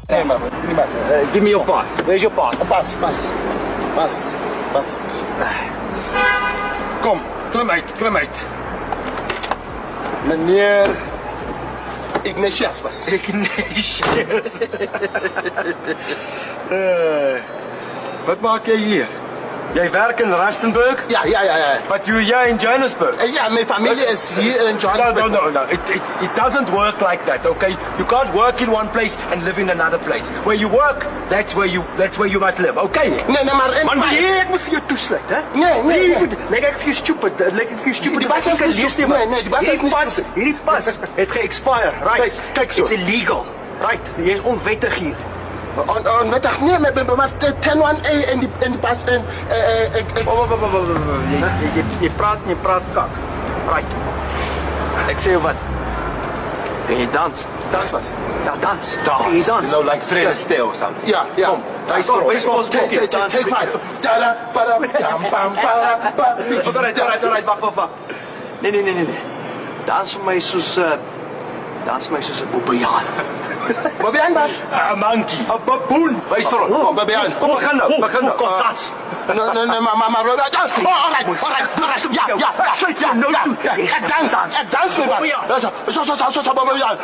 Nee, maar niet bas. Give me your pass. Where's your pass? Bas. Kom, klim uit. Meneer Ignatius Bas. Ignatius. Wat maak jij hier? Jij werkt in Rustenburg, Ja. but you're here in Johannesburg. Ja, mijn familie is hier in Johannesburg. No. It doesn't work like that, okay? You can't work in one place and live in another place. Where you work, that's where you must live, okay? Nee, maar... Man, ik moet voor jou toesluiten, hè? Nee. Leg ek vir jou stupid. Die pas is niet stupid. Nee, die pas is niet stupid. Hierdie pas het ge-expire, right? Kyk so. It's illegal, right? Jy is onwettig hier. Onwettig, nee, maar 10-1A in die pas in... Jy praat kak. Right. Ek sê jou wat. Kan jy dans? Dans was. Ja, dans. Kan jy dans? You know, like Fred Astaire or something. Ja. Kom, wys vir ons. Take 5. Tada, para, dam, pam, para, pa. Alright, wag. Nee. Dans vir my soos 'n bobbejaan. Babian Bas. A monkey. 'n baboon. Wys vir ons. Kom, Babian. Kom, begin nou. Kom, dans. Nee, maar... Alright. Ja. Sluit jou nou toe. Jy gaan dans. Ik dans met Bas. Zo, Babian.